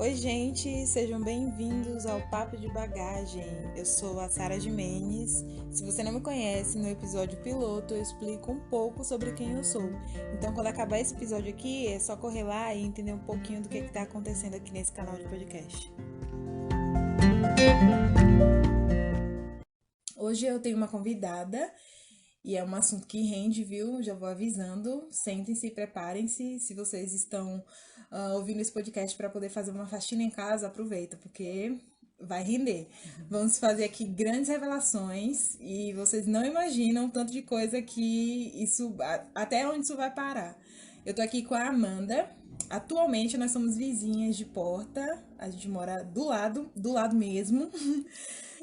Oi, gente, sejam bem-vindos ao Papo de Bagagem. Eu sou a Sara Jimenez. Se você não me conhece, no episódio piloto eu explico um pouco sobre quem eu sou. Então, quando acabar esse episódio aqui, é só correr lá e entender um pouquinho do que está acontecendo aqui nesse canal de podcast. Hoje eu tenho uma convidada e é um assunto que rende, viu? Já vou avisando. Sentem-se e preparem-se. Se vocês estão ouvindo esse podcast para poder fazer uma faxina em casa, aproveita, porque vai render. Vamos fazer aqui grandes revelações e vocês não imaginam o tanto de coisa que isso, até onde isso vai parar. Eu tô aqui com a Amanda. Atualmente nós somos vizinhas de porta. A gente mora do lado mesmo.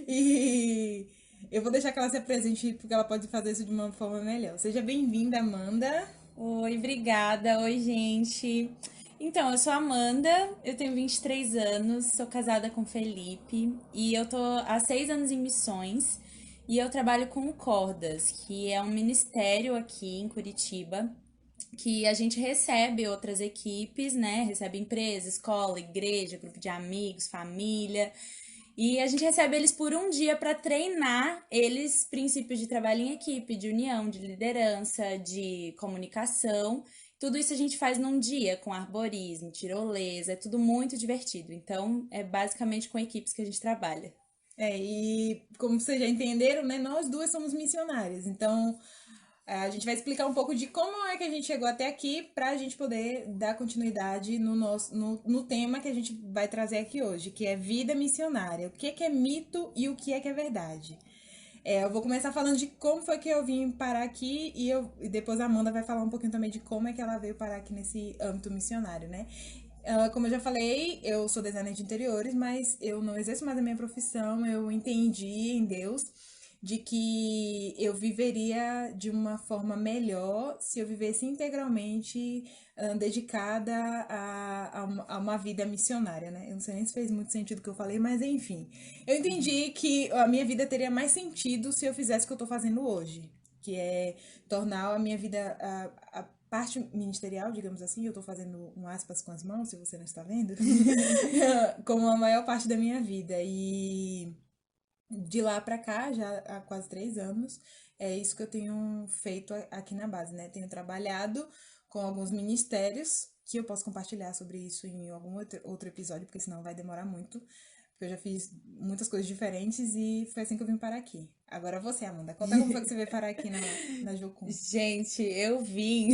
E eu vou deixar que ela se apresente porque ela pode fazer isso de uma forma melhor. Seja bem-vinda, Amanda. Oi, obrigada. Oi, gente. Então, eu sou a Amanda, eu tenho 23 anos, sou casada com o Felipe e eu tô há 6 anos em missões e eu trabalho com o Cordas, que é um ministério aqui em Curitiba, que a gente recebe outras equipes, né? Recebe empresa, escola, igreja, grupo de amigos, família. E a gente recebe eles por um dia para treinar eles princípios de trabalho em equipe, de união, de liderança, de comunicação. Tudo isso a gente faz num dia, com arborismo, tirolesa, é tudo muito divertido. Então, é basicamente com equipes que a gente trabalha. E como vocês já entenderam, né, nós duas somos missionárias. Então, a gente vai explicar um pouco de como é que a gente chegou até aqui para a gente poder dar continuidade no tema que a gente vai trazer aqui hoje, que é vida missionária. O que é mito e o que é verdade. Eu vou começar falando de como foi que eu vim parar aqui e depois a Amanda vai falar um pouquinho também de como é que ela veio parar aqui nesse âmbito missionário, né? Como eu já falei, eu sou designer de interiores, mas eu não exerço mais a minha profissão. Eu entendi em Deus de que eu viveria de uma forma melhor se eu vivesse integralmente dedicada a uma vida missionária, né? Eu não sei nem se fez muito sentido o que eu falei, mas enfim. Eu entendi que a minha vida teria mais sentido se eu fizesse o que eu tô fazendo hoje, que é tornar a minha vida a parte ministerial, digamos assim, eu tô fazendo um aspas com as mãos, se você não está vendo, como a maior parte da minha vida. E de lá pra cá, já há quase 3 anos, é isso que eu tenho feito aqui na base, né? Tenho trabalhado com alguns ministérios, que eu posso compartilhar sobre isso em algum outro episódio, porque senão vai demorar muito. Porque eu já fiz muitas coisas diferentes e foi assim que eu vim parar aqui. Agora você, Amanda, conta como foi que você veio parar aqui na Jocum. Gente, eu vim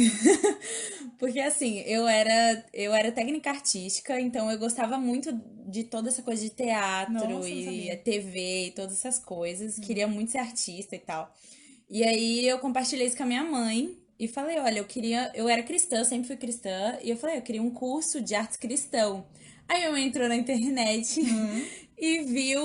porque assim, eu era técnica artística, então eu gostava muito de toda essa coisa de teatro Nossa, não e sabia. TV e todas essas coisas. Queria muito ser artista e tal. E aí eu compartilhei isso com a minha mãe e falei, olha, eu era cristã, sempre fui cristã, e eu falei, eu queria um curso de artes cristão. Aí eu entrou na internet Hum. e viu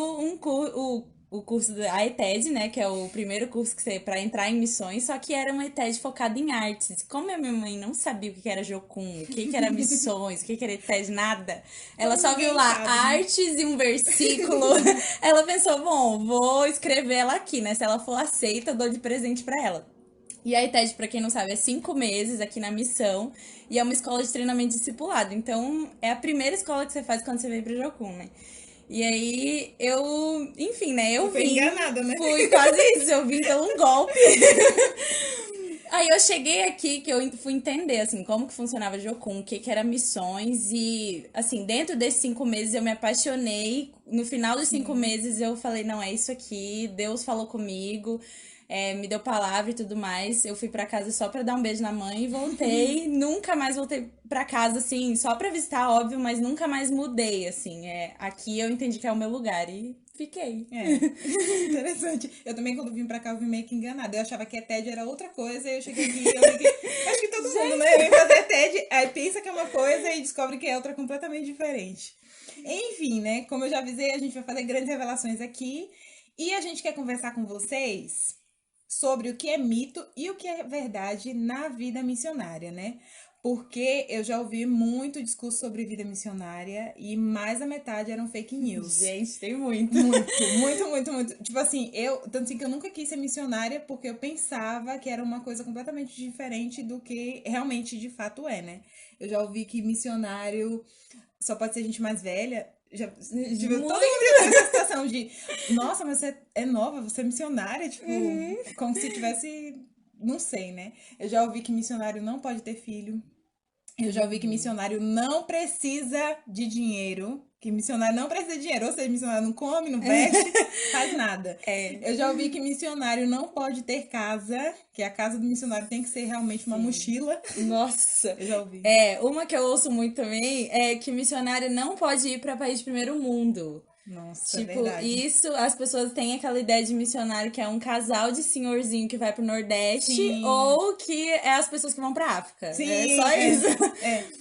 o curso da ETED, né, que é o primeiro curso que você para entrar em missões, só que era uma ETED focada em artes. Como a minha mãe não sabia o que era Jocum, o que era missões, o que era ETED, nada, ela Como só viu ninguém lá sabe, né? artes e um versículo. Ela pensou, bom, vou escrever ela aqui, né? Se ela for aceita, eu dou de presente para ela. E a ITED, pra quem não sabe, é 5 meses aqui na missão e é uma escola de treinamento discipulado. Então, é a primeira escola que você faz quando você vem pro Jocum, né? E aí, enfim, né? Você Eu foi vim, enganada, né? fui quase isso, eu vim pelo um golpe. Aí eu cheguei aqui que eu fui entender, assim, como que funcionava Jocum, o que que era missões e, assim, dentro desses 5 meses eu me apaixonei. No final dos 5 meses eu falei, não, é isso aqui, Deus falou comigo, me deu palavra e tudo mais. Eu fui pra casa só pra dar um beijo na mãe e voltei. Nunca mais voltei pra casa, assim, só pra visitar, óbvio, mas nunca mais mudei, assim. Aqui eu entendi que é o meu lugar e fiquei. Interessante. Eu também, quando vim pra cá, eu vim meio que enganada. Eu achava que a TED era outra coisa, e eu cheguei aqui e eu vi que. Acho que todo mundo, né? Vem fazer TED, aí pensa que é uma coisa e descobre que é outra completamente diferente. Enfim, né? Como eu já avisei, a gente vai fazer grandes revelações aqui. E a gente quer conversar com vocês sobre o que é mito e o que é verdade na vida missionária, né? Porque eu já ouvi muito discurso sobre vida missionária e mais da metade eram fake news. Gente, tem muito. Muito, muito, muito, muito. Tipo assim, tanto assim que eu nunca quis ser missionária porque eu pensava que era uma coisa completamente diferente do que realmente de fato é, né? Eu já ouvi que missionário só pode ser gente mais velha. Já, tipo, todo mundo já teve essa situação de, nossa, mas você é nova, você é missionária, tipo, como se tivesse, não sei, né? Eu já ouvi que missionário não pode ter filho. Eu já ouvi que missionário não precisa de dinheiro. Que missionário não precisa de dinheiro. Ou seja, missionário não come, não veste, faz nada. Eu já ouvi que missionário não pode ter casa. Que a casa do missionário tem que ser realmente uma mochila. Nossa. Eu já ouvi. Uma que eu ouço muito também é que missionário não pode ir para país de primeiro mundo. Nossa, Tipo, verdade. isso, as pessoas têm aquela ideia de missionário que é um casal de senhorzinho que vai pro Nordeste Sim. ou que é as pessoas que vão pra África. Sim, É só isso.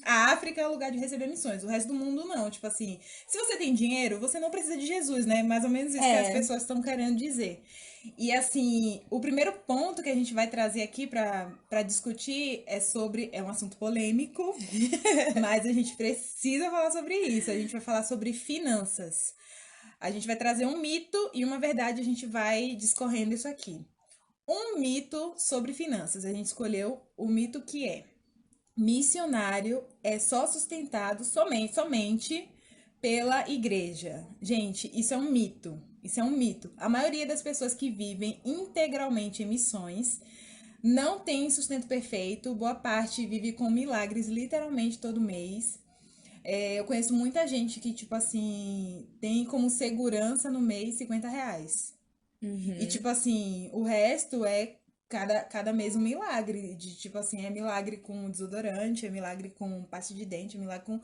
A África é o lugar de receber missões, o resto do mundo não. Tipo assim, se você tem dinheiro, você não precisa de Jesus, né? Mais ou menos isso que as pessoas estão querendo dizer. E assim, o primeiro ponto que a gente vai trazer aqui pra discutir é um assunto polêmico, mas a gente precisa falar sobre isso. A gente vai falar sobre finanças. A gente vai trazer um mito e uma verdade, a gente vai discorrendo isso aqui. Um mito sobre finanças. A gente escolheu o mito que é: missionário é só sustentado somente pela igreja. Gente, isso é um mito. Isso é um mito. A maioria das pessoas que vivem integralmente em missões não tem sustento perfeito. Boa parte vive com milagres literalmente todo mês. Eu conheço muita gente que, tipo assim, tem como segurança no mês R$ 50. E, tipo assim, o resto é cada mês um milagre. De, tipo assim, é milagre com desodorante, é milagre com pasta de dente, é milagre com,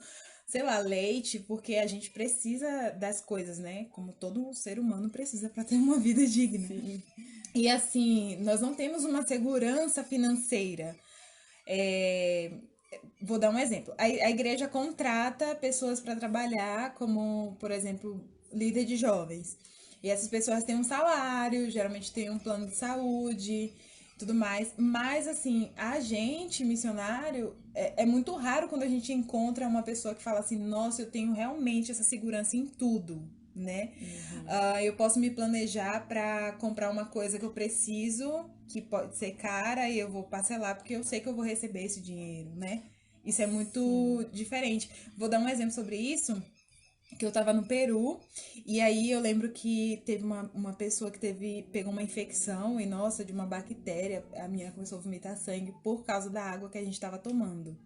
sei lá, leite, porque a gente precisa das coisas, né? Como todo ser humano precisa para ter uma vida digna. Sim. E assim, nós não temos uma segurança financeira. Vou dar um exemplo. A igreja contrata pessoas para trabalhar, como, por exemplo, líder de jovens. E essas pessoas têm um salário, geralmente têm um plano de saúde, tudo mais. Mas, assim, a gente, missionário, é muito raro quando a gente encontra uma pessoa que fala assim: nossa, eu tenho realmente essa segurança em tudo, né? Eu posso me planejar para comprar uma coisa que eu preciso, que pode ser cara, e eu vou parcelar porque eu sei que eu vou receber esse dinheiro, né? Isso é muito diferente. Vou dar um exemplo sobre isso, que eu tava no Peru, e aí eu lembro que teve uma pessoa que pegou uma infecção, e nossa, de uma bactéria, a menina começou a vomitar sangue por causa da água que a gente tava tomando.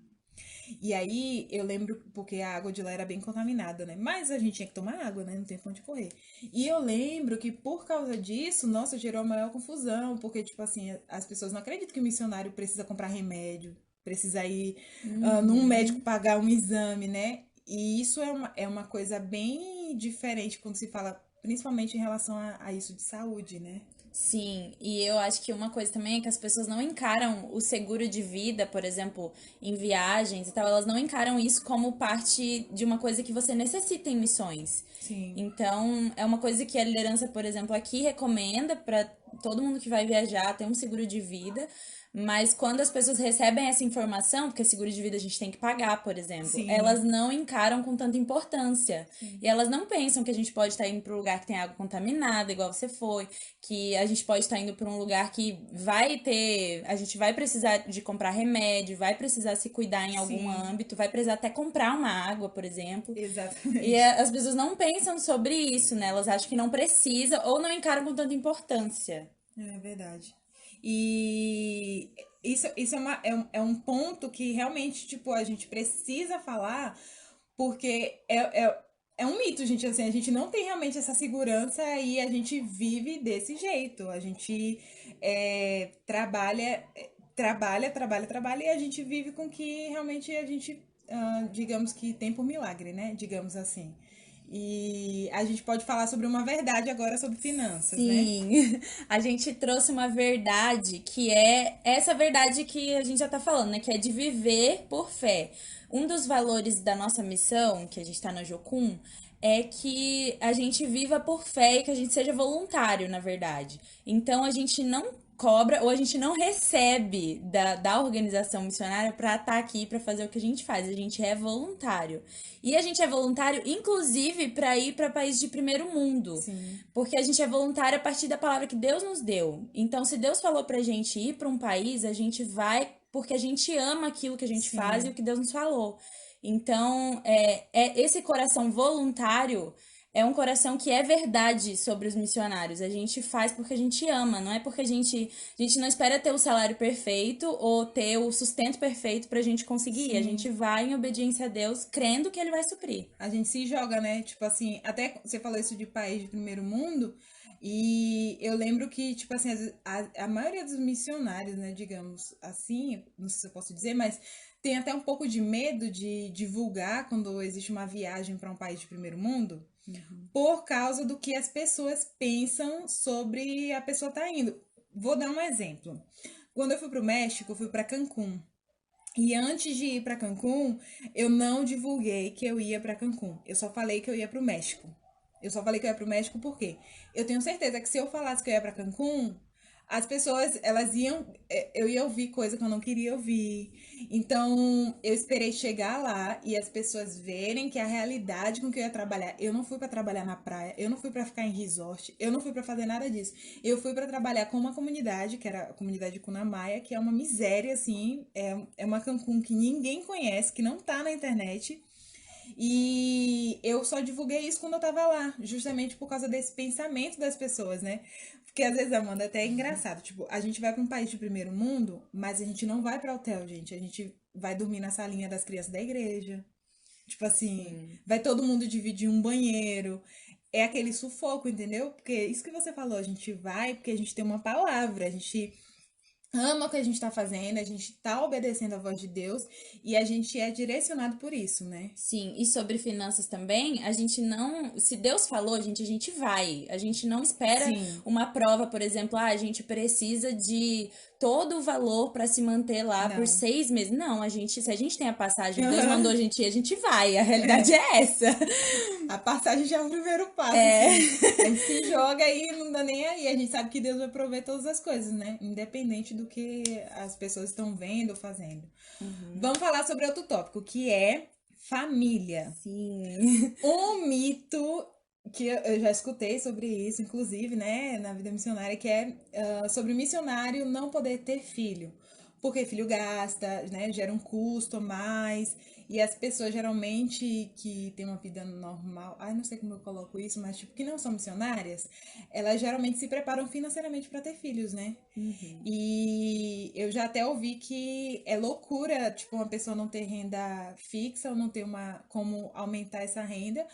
E aí eu lembro, porque a água de lá era bem contaminada, né? Mas a gente tinha que tomar água, né? Não tem pra onde correr. E eu lembro que por causa disso, nossa, gerou a maior confusão, porque, tipo assim, as pessoas não acreditam que o missionário precisa comprar remédio, precisa ir num médico pagar um exame, né? E isso é uma coisa bem diferente quando se fala, principalmente em relação a isso de saúde, né? Sim, e eu acho que uma coisa também é que as pessoas não encaram o seguro de vida, por exemplo, em viagens e tal, elas não encaram isso como parte de uma coisa que você necessita em missões. Sim. Então, é uma coisa que a liderança, por exemplo, aqui recomenda para todo mundo que vai viajar ter um seguro de vida, mas quando as pessoas recebem essa informação, porque seguro de vida a gente tem que pagar, por exemplo, Sim. elas não encaram com tanta importância. E elas não pensam que a gente pode estar indo para um lugar que tem água contaminada, igual você foi, que a gente pode estar indo para um lugar que a gente vai precisar de comprar remédio, vai precisar se cuidar em algum âmbito, vai precisar até comprar uma água, por exemplo. Exatamente. E as pessoas não pensam sobre isso, né? Elas acham que não precisa ou não encaram com tanta importância. É verdade. E isso é um ponto que realmente, tipo, a gente precisa falar, porque é um mito, gente, assim, a gente não tem realmente essa segurança e a gente vive desse jeito. A gente trabalha e a gente vive com que realmente a gente, digamos que tem por milagre, né? Digamos assim. E a gente pode falar sobre uma verdade agora sobre finanças, né? Sim, a gente trouxe uma verdade que é essa verdade que a gente já tá falando, né? Que é de viver por fé. Um dos valores da nossa missão, que a gente tá na Jocum, é que a gente viva por fé e que a gente seja voluntário, na verdade. Então a gente não cobra ou a gente não recebe da organização missionária para estar aqui para fazer o que a gente faz. A gente é voluntário. E a gente é voluntário, inclusive, para ir para países de primeiro mundo. Sim. Porque a gente é voluntário a partir da palavra que Deus nos deu. Então, se Deus falou pra gente ir para um país, a gente vai porque a gente ama aquilo que a gente faz e Sim. o que Deus nos falou. Então, esse coração voluntário é um coração que é verdade sobre os missionários. A gente faz porque a gente ama, não é porque a gente não espera ter o salário perfeito ou ter o sustento perfeito pra gente conseguir. A Sim. gente vai em obediência a Deus, crendo que Ele vai suprir. A gente se joga, né? Tipo assim, até você falou isso de país de primeiro mundo, e eu lembro que, tipo assim, a maioria dos missionários, né, digamos assim, não sei se eu posso dizer, mas tem até um pouco de medo de divulgar quando existe uma viagem para um país de primeiro mundo, por causa do que as pessoas pensam sobre a pessoa tá indo. Vou dar um exemplo. Quando eu fui pro México, eu fui para Cancún. E antes de ir para Cancún, eu não divulguei que eu ia para Cancún. Eu só falei que eu ia para o México. Eu só falei que eu ia para o México porque eu tenho certeza que se eu falasse que eu ia para Cancún, as pessoas, elas iam, eu ia ouvir coisa que eu não queria ouvir. Então, eu esperei chegar lá e as pessoas verem que a realidade com que eu ia trabalhar, eu não fui para trabalhar na praia, eu não fui para ficar em resort, eu não fui para fazer nada disso. Eu fui para trabalhar com uma comunidade, que era a comunidade de Cunamaia, que é uma miséria assim, é uma Cancún que ninguém conhece, que não tá na internet. E eu só divulguei isso quando eu tava lá, justamente por causa desse pensamento das pessoas, né? Porque às vezes, Amanda, até é engraçado. Tipo, a gente vai pra um país de primeiro mundo, mas a gente não vai pra hotel, gente. A gente vai dormir na salinha das crianças da igreja. Tipo assim, Sim. vai todo mundo dividir um banheiro. É aquele sufoco, entendeu? Porque isso que você falou, a gente vai porque a gente tem uma palavra, a gente ama o que a gente tá fazendo, a gente tá obedecendo a voz de Deus e a gente é direcionado por isso, né? Sim, e sobre finanças também, a gente não. Se Deus falou, gente, a gente vai. A gente não espera Sim, uma prova, por exemplo, a gente precisa de todo o valor para se manter lá por não. 6 meses. Não, se a gente tem a passagem que Deus mandou a gente vai. A realidade é essa. A passagem já é o primeiro passo, É. assim. A gente se joga aí, não dá nem aí. A gente sabe que Deus vai prover todas as coisas, né? Independente do que as pessoas estão vendo ou fazendo. Uhum. Vamos falar sobre outro tópico, que é família. Sim. Um mito que eu já escutei sobre isso, inclusive, né, na vida missionária, que é sobre o missionário não poder ter filho. Porque filho gasta, né, gera um custo a mais. E as pessoas geralmente que têm uma vida normal, ai, não sei como eu coloco isso, mas tipo, que não são missionárias, elas geralmente se preparam financeiramente para ter filhos, né? Uhum. E eu já até ouvi que é loucura, tipo, uma pessoa não ter renda fixa ou não ter uma como aumentar essa renda,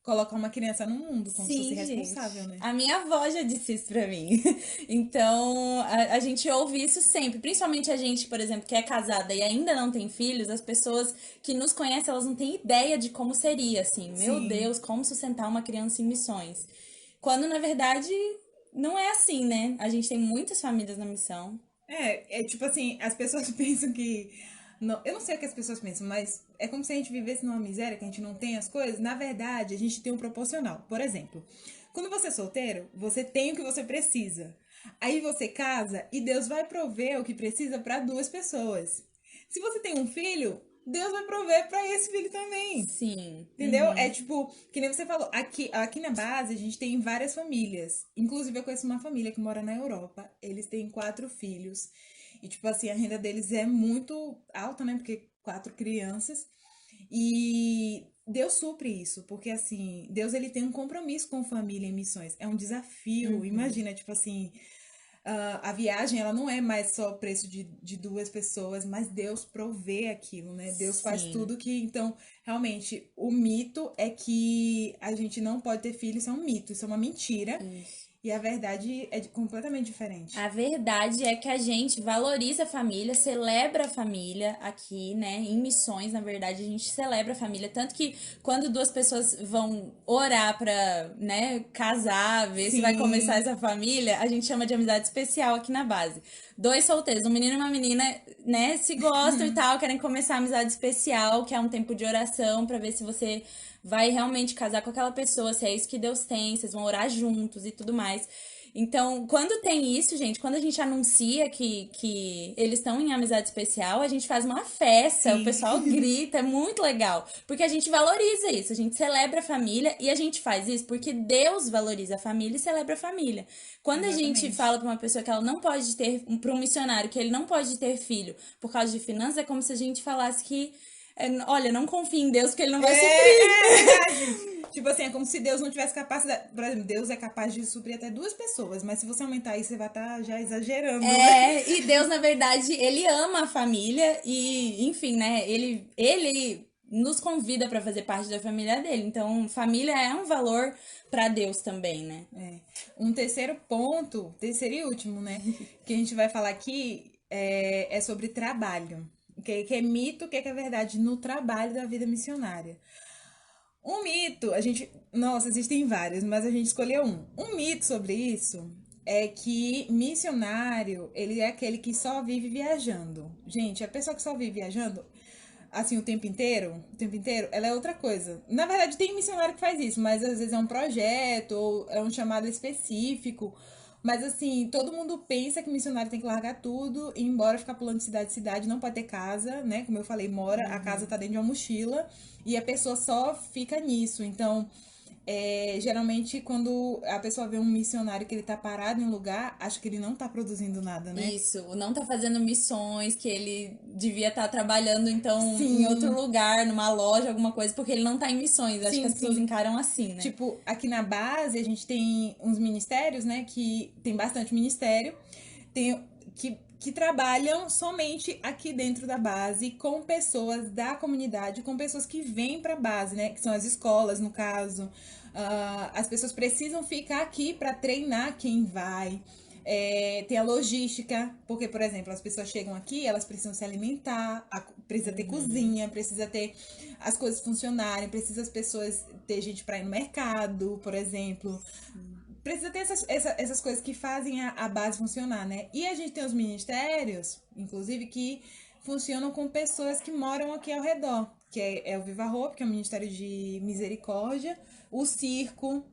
colocar uma criança no mundo, como se fosse Sim, gente. responsável, né? A minha avó já disse isso pra mim. Então, a gente ouve isso sempre. Principalmente a gente, por exemplo, que é casada e ainda não tem filhos, as pessoas que nos conhecem, elas não têm ideia de como seria, assim. Meu Sim. Deus, como sustentar uma criança em missões. Quando, na verdade, não é assim, né? A gente tem muitas famílias na missão. É tipo assim, as pessoas pensam que. Não, eu não sei o que as pessoas pensam, mas é como se a gente vivesse numa miséria, que a gente não tem as coisas. Na verdade, a gente tem um proporcional. Por exemplo, quando você é solteiro, você tem o que você precisa. Aí você casa e Deus vai prover o que precisa para duas pessoas. Se você tem um filho, Deus vai prover para esse filho também. Sim. Entendeu? É Uhum. tipo, que nem você falou, aqui na base a gente tem várias famílias. Inclusive, eu conheço uma família que mora na Europa. Eles têm 4 filhos. E, tipo assim, a renda deles é muito alta, né? Porque 4 crianças. E Deus supre isso, porque assim, Deus ele tem um compromisso com família em missões. É um desafio. Uhum. Imagina, tipo assim, a viagem ela não é mais só o preço de duas pessoas, mas Deus provê aquilo, né? Deus faz Sim. tudo que. Então, realmente, o mito é que a gente não pode ter filho, isso é um mito, isso é uma mentira. Isso. E a verdade é completamente A diferente. verdade é que a gente valoriza a família, celebra a família aqui, né? Em missões, na verdade, a gente celebra a família. Tanto que quando duas pessoas vão orar pra, né, casar, ver se vai começar Sim, essa família, a gente chama de amizade especial aqui na base. Dois solteiros, um menino e uma menina, né, se gostam e tal, querem começar a amizade especial, que é um tempo de oração pra ver se você vai realmente casar com aquela pessoa, se é isso que Deus tem, vocês vão orar juntos e tudo mais. Então, quando tem isso, gente, quando a gente anuncia que eles estão em amizade especial, a gente faz uma festa, o Sim, pessoal grita, é muito legal. Porque a gente valoriza isso, a gente celebra a família e a gente faz isso porque Deus valoriza a família e celebra a família. Quando a gente exatamente. fala pra uma pessoa que ela não pode ter, pra um missionário, que ele não pode ter filho por causa de finanças, é como se a gente falasse que, olha, não confie em Deus porque ele não vai suprir. É verdade. Tipo assim, é como se Deus não tivesse capacidade. Por exemplo, Deus é capaz de suprir até duas pessoas, mas se você aumentar isso, você vai estar já exagerando, né? E Deus, na verdade, ele ama a família e, enfim, né? Ele nos convida pra fazer parte da família dele. Então, família é um valor pra Deus também, né? É. Um terceiro ponto, terceiro e último, né? Que a gente vai falar aqui é sobre trabalho. Que é mito, o que é verdade no trabalho da vida missionária. Um mito, a gente. Nossa, existem vários, mas a gente escolheu um. Um mito sobre isso é que missionário, ele é aquele que só vive viajando. Gente, a pessoa que só vive viajando, assim, o tempo inteiro, ela é outra coisa. Na verdade, tem missionário que faz isso, mas às vezes é um projeto ou é um chamado específico. Mas assim, todo mundo pensa que missionário tem que largar tudo e ir embora, ficar pulando de cidade em cidade, não pode ter casa, né? Como eu falei, mora, a casa tá dentro de uma mochila e a pessoa só fica nisso. Então, geralmente quando a pessoa vê um missionário que ele tá parado em um lugar, acha que ele não tá produzindo nada, né? Isso, não tá fazendo missões, que ele devia estar trabalhando, então, em outro Sim, lugar, numa loja, alguma coisa, porque ele não tá em missões. Acho que sim, as pessoas sim. encaram assim, né? Tipo, aqui na base a gente tem uns ministérios, né? Que tem bastante ministério, tem, que trabalham somente aqui dentro da base com pessoas da comunidade, com pessoas que vêm para a base, né? Que são as escolas, no caso. As pessoas precisam ficar aqui para treinar quem vai. Tem a logística, porque, por exemplo, as pessoas chegam aqui, elas precisam se alimentar, precisa ter cozinha, precisa ter as coisas funcionarem, precisa as pessoas ter gente para ir no mercado, por exemplo. Precisa ter essas coisas que fazem a base funcionar, né? E a gente tem os ministérios, inclusive, que funcionam com pessoas que moram aqui ao redor, que é o Viva Hope, que é o Ministério de Misericórdia, o Circo,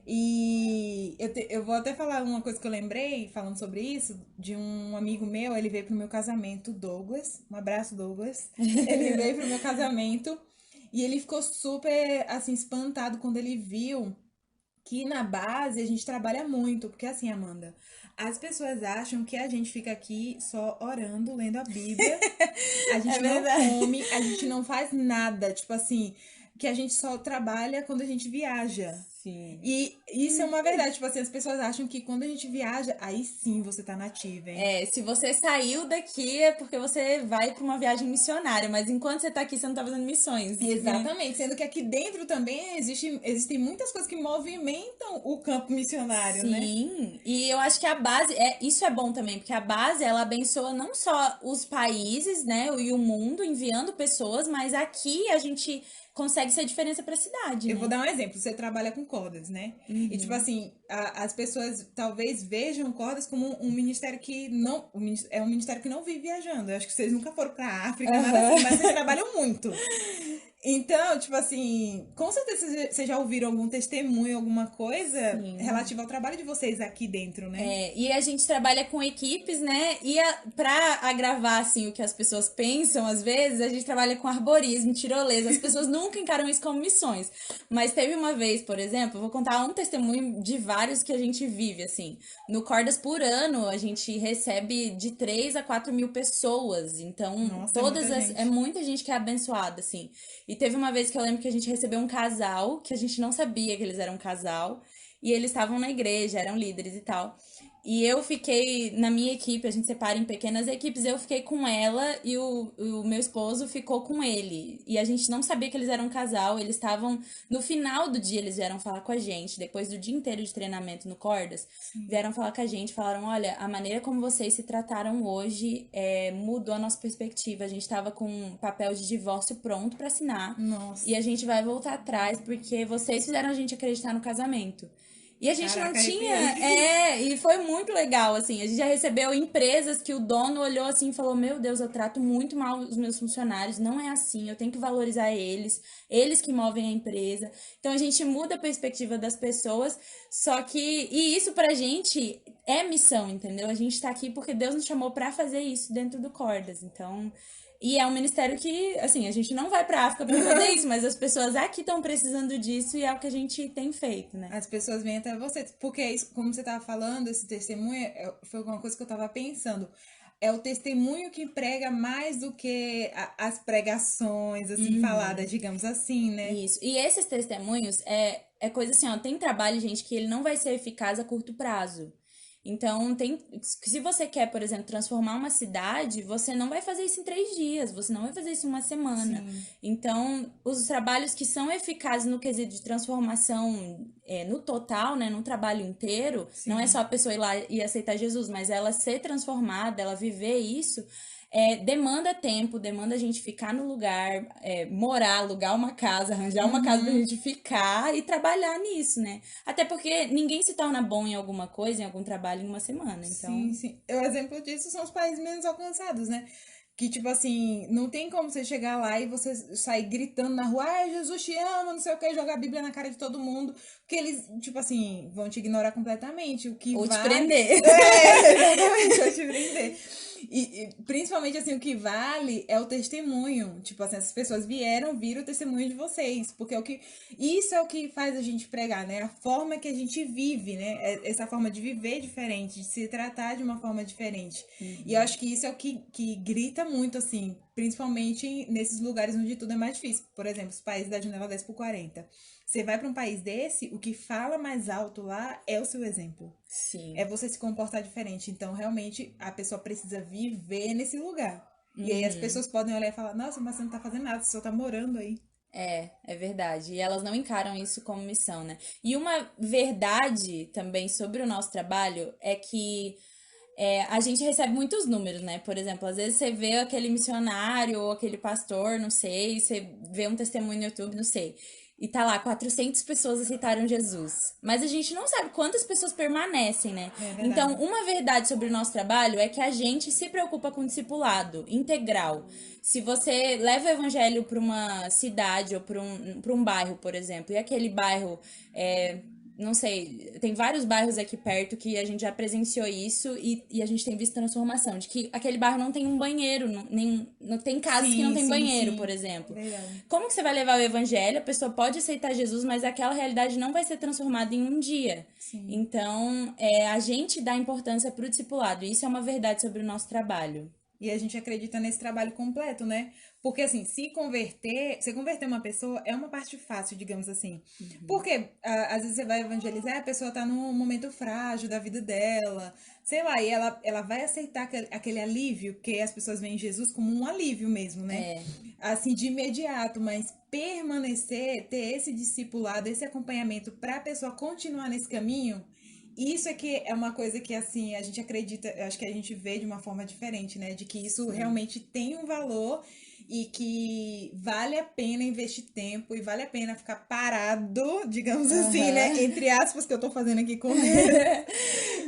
e eu vou até falar uma coisa que eu lembrei, falando sobre isso, de um amigo meu, ele veio pro meu casamento, Douglas. Um abraço, Douglas. Ele veio pro meu casamento e ele ficou super, assim, espantado quando ele viu que na base a gente trabalha muito. Porque assim, Amanda, as pessoas acham que a gente fica aqui só orando, lendo a Bíblia, a É gente não verdade. come, a gente não faz nada. Tipo assim, que a gente só trabalha quando a gente viaja. Sim. E isso é uma verdade, tipo assim, as pessoas acham que quando a gente viaja, aí sim você tá nativa, hein? Se você saiu daqui é porque você vai pra uma viagem missionária, mas enquanto você tá aqui, você não tá fazendo missões, né? Exatamente, sendo que aqui dentro também existem muitas coisas que movimentam o campo missionário, né? Sim, e eu acho que a base, isso é bom também, porque a base, ela abençoa não só os países, né, e o mundo, enviando pessoas, mas aqui a gente consegue ser diferença pra cidade, Eu vou né? dar um exemplo. Você trabalha com cordas, né? E, tipo Uhum. assim, as pessoas talvez vejam cordas como um ministério que não. É um ministério que não vive viajando. Eu acho que vocês nunca foram pra África, nada assim, Aham. mas vocês trabalham muito. Então, tipo assim, com certeza vocês já ouviram algum testemunho, alguma coisa Sim. relativa ao trabalho de vocês aqui dentro, né? E a gente trabalha com equipes, né? Pra agravar, assim, o que as pessoas pensam, às vezes, a gente trabalha com arborismo, tirolesa. As pessoas nunca encaram isso como missões. Mas teve uma vez, por exemplo, eu vou contar um testemunho de vários que a gente vive, assim. No Cordas por ano, a gente recebe de 3 a 4 mil pessoas. Então, Nossa, é muita é gente. muita gente que é abençoada, assim. E teve uma vez que eu lembro que a gente recebeu um casal, que a gente não sabia que eles eram um casal. E eles estavam na igreja, eram líderes e tal. E eu fiquei, na minha equipe, a gente separa em pequenas equipes, eu fiquei com ela e o meu esposo ficou com ele. E a gente não sabia que eles eram um casal, eles estavam. No final do dia, eles vieram falar com a gente, depois do dia inteiro de treinamento no Cordas, Sim. vieram falar com a gente, falaram: olha, a maneira como vocês se trataram hoje mudou a nossa perspectiva. A gente tava com um papel de divórcio pronto pra assinar. E Nossa. a gente vai voltar atrás porque vocês fizeram a gente acreditar no casamento. E a gente não Caraca, tinha, arrepiei. e foi muito legal, assim, a gente já recebeu empresas que o dono olhou assim e falou, meu Deus, eu trato muito mal os meus funcionários, não é assim, eu tenho que valorizar eles, eles que movem a empresa. Então a gente muda a perspectiva das pessoas, só que, e isso pra gente é missão, entendeu? A gente tá aqui porque Deus nos chamou pra fazer isso dentro do Cordas, então... E é um ministério que, assim, a gente não vai pra África pra fazer isso, mas as pessoas aqui estão precisando disso e é o que a gente tem feito, né? As pessoas vêm até você. Porque, isso, como você estava falando, esse testemunho foi uma coisa que eu estava pensando. É o testemunho que prega mais do que as pregações, assim, faladas, Uhum. digamos assim, né? Isso. E esses testemunhos é coisa assim, ó, tem trabalho, gente, que ele não vai ser eficaz a curto prazo. Então, se você quer, por exemplo, transformar uma cidade, você não vai fazer isso em 3 dias, você não vai fazer isso em uma semana. Sim, Então, os trabalhos que são eficazes no quesito de transformação no total, né, no trabalho inteiro, não é só sim. a pessoa ir lá e aceitar Jesus, mas ela ser transformada, ela viver isso, demanda tempo, demanda a gente ficar no lugar, morar, alugar uma casa, arranjar uma casa pra Uhum. gente ficar e trabalhar nisso, né? Até porque ninguém se torna bom em alguma coisa, em algum trabalho, em uma semana. Sim, Então, sim. O exemplo disso são os países menos alcançados, né? Que, tipo assim, não tem como você chegar lá e você sair gritando na rua, ai, Jesus te ama, não sei o que, jogar a Bíblia na cara de todo mundo, porque eles, tipo assim, vão te ignorar completamente. O que ou te vale. prender. É, exatamente, vão te prender. E principalmente, assim, o que vale é o testemunho. Tipo assim, essas pessoas viram o testemunho de vocês, porque é o que. Isso é o que faz a gente pregar, né? A forma que a gente vive, né? Essa forma de viver diferente, de se tratar de uma forma diferente. E eu Uhum. acho que isso é o que grita muito, assim, principalmente nesses lugares onde tudo é mais difícil. Por exemplo, os países da janela 10 por 40. Você vai para um país desse, o que fala mais alto lá é o seu exemplo. É Sim. você se comportar diferente. Então, realmente, a pessoa precisa viver nesse lugar. E aí as Uhum. pessoas podem olhar e falar, nossa, mas você não tá fazendo nada, você só tá morando aí. É verdade. E elas não encaram isso como missão, né? E uma verdade também sobre o nosso trabalho é que a gente recebe muitos números, né? Por exemplo, às vezes você vê aquele missionário ou aquele pastor, não sei, você vê um testemunho no YouTube, não sei. E tá lá, 400 pessoas aceitaram Jesus. Mas a gente não sabe quantas pessoas permanecem, né? É Então, verdade. uma verdade sobre o nosso trabalho é que a gente se preocupa com o discipulado integral. Se você leva o evangelho para uma cidade ou para um bairro, por exemplo, e aquele bairro não sei, tem vários bairros aqui perto que a gente já presenciou isso e a gente tem visto transformação, de que aquele bairro não tem um banheiro, não tem casas que não Sim, tem sim, banheiro, por sim. exemplo. Verdade. Como que você vai levar o evangelho? A pessoa pode aceitar Jesus, mas aquela realidade não vai ser transformada em um dia. Sim. Então, a gente dá importância para o discipulado. Isso é uma verdade sobre o nosso trabalho. E a gente acredita nesse trabalho completo, né? Porque assim, se converter uma pessoa é uma parte fácil, digamos assim. Porque às vezes você vai evangelizar, a pessoa tá num momento frágil da vida dela, sei lá, e ela vai aceitar aquele alívio, porque as pessoas veem Jesus como um alívio mesmo, né? É. Assim, de imediato, mas permanecer, ter esse discipulado, esse acompanhamento para a pessoa continuar nesse caminho, isso é que é uma coisa que, assim, a gente acredita, eu acho que a gente vê de uma forma diferente, né? De que isso Sim. realmente tem um valor e que vale a pena investir tempo e vale a pena ficar parado, digamos assim, né? Aham. Entre aspas, que eu tô fazendo aqui com dedo.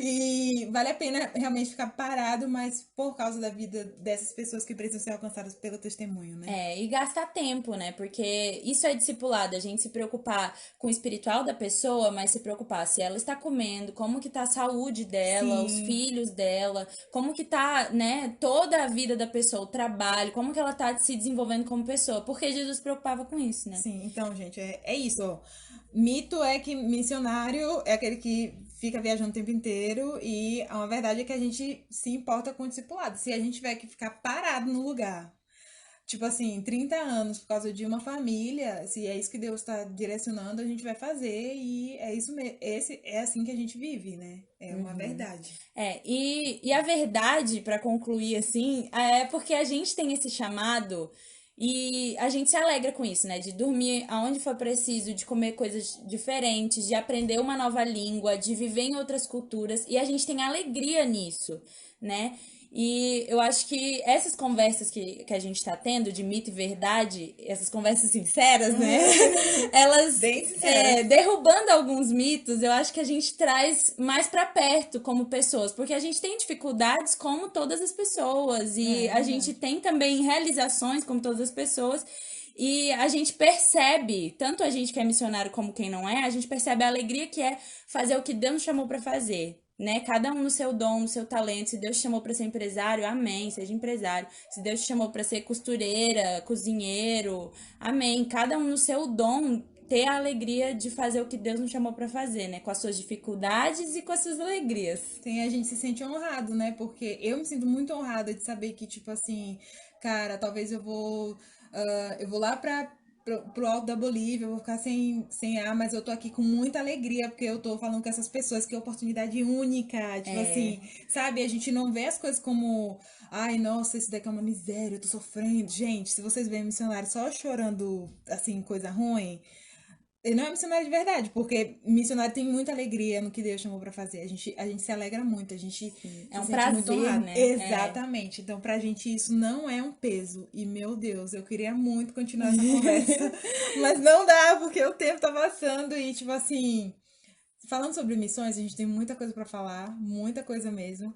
E vale a pena realmente ficar parado, mas por causa da vida dessas pessoas que precisam ser alcançadas pelo testemunho, né? E gastar tempo, né? Porque isso é discipulado, a gente se preocupar com o espiritual da pessoa, mas se preocupar se ela está comendo, como que tá a saúde dela, os Sim, filhos dela, como que tá, né, toda a vida da pessoa, o trabalho, como que ela tá se desenvolvendo como pessoa, porque Jesus se preocupava com isso, né? sim. Então, gente, é isso, ó. Mito é que missionário é aquele que fica viajando o tempo inteiro e a verdade é que a gente se importa com o discipulado. Se a gente tiver que ficar parado no lugar, tipo assim, 30 anos por causa de uma família, se é isso que Deus está direcionando, a gente vai fazer e é isso mesmo. Esse é assim que a gente vive, né? É uma Uhum. verdade. E a verdade, para concluir assim, é porque a gente tem esse chamado e a gente se alegra com isso, né? De dormir aonde for preciso, de comer coisas diferentes, de aprender uma nova língua, de viver em outras culturas, e a gente tem alegria nisso, né? E eu acho que essas conversas que a gente tá tendo de mito e verdade, essas conversas sinceras, né? Elas Bem sincera. derrubando alguns mitos, eu acho que a gente traz mais pra perto como pessoas, porque a gente tem dificuldades como todas as pessoas e É a gente verdade. tem também realizações como todas as pessoas. E a gente percebe, tanto a gente que é missionário como quem não é, a gente percebe a alegria que é fazer o que Deus nos chamou pra fazer, né? Cada um no seu dom, no seu talento. Se Deus te chamou pra ser empresário, amém, seja empresário. Se Deus te chamou pra ser costureira, cozinheiro, amém. Cada um no seu dom ter a alegria de fazer o que Deus nos chamou pra fazer, né? Com as suas dificuldades e com as suas alegrias. Tem, a gente se sente honrado, né? Porque eu me sinto muito honrada de saber que, tipo assim, cara, talvez eu vou lá pro alto da Bolívia, eu vou ficar sem ar, mas eu tô aqui com muita alegria, porque eu tô falando com essas pessoas, que é oportunidade única, tipo É, assim, sabe? A gente não vê as coisas como, ai, nossa, isso daqui é uma miséria, eu tô sofrendo. Gente, se vocês veem missionário só chorando, assim, coisa ruim, ele não é missionário de verdade, porque missionário tem muita alegria no que Deus chamou pra fazer. A gente se alegra muito, a gente sim. É se um sente muito prazer, honrado. né? É. Exatamente. Então, pra gente, isso não é um peso. E, meu Deus, eu queria muito continuar essa conversa, mas não dá, porque o tempo tá passando e, tipo assim, falando sobre missões, a gente tem muita coisa pra falar, muita coisa mesmo.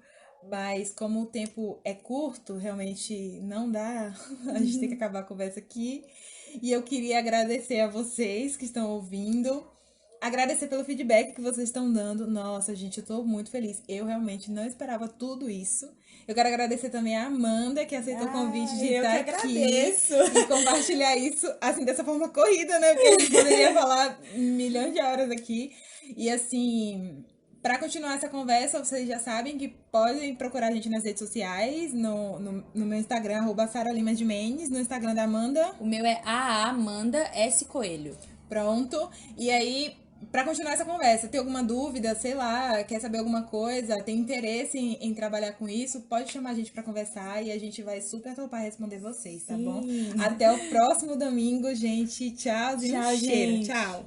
Mas como o tempo é curto, realmente não dá. A gente tem que acabar a conversa aqui. E eu queria agradecer a vocês que estão ouvindo. Agradecer pelo feedback que vocês estão dando. Nossa, gente, eu tô muito feliz. Eu realmente não esperava tudo isso. Eu quero agradecer também a Amanda, que aceitou o convite Ah, de eu que estar aqui agradeço. e compartilhar isso, assim, dessa forma corrida, né? Porque a gente poderia falar milhões de horas aqui. E assim, para continuar essa conversa, vocês já sabem que podem procurar a gente nas redes sociais, no meu Instagram, @Sara Lima de Mendes, no Instagram da Amanda. O meu é a Amanda S. Coelho. Pronto. E aí, para continuar essa conversa, tem alguma dúvida, sei lá, quer saber alguma coisa, tem interesse em trabalhar com isso, pode chamar a gente para conversar e a gente vai super topar responder vocês, tá bom? Sim. Até o próximo domingo, gente. Tchau e um Tchau, cheiro. gente. Tchau.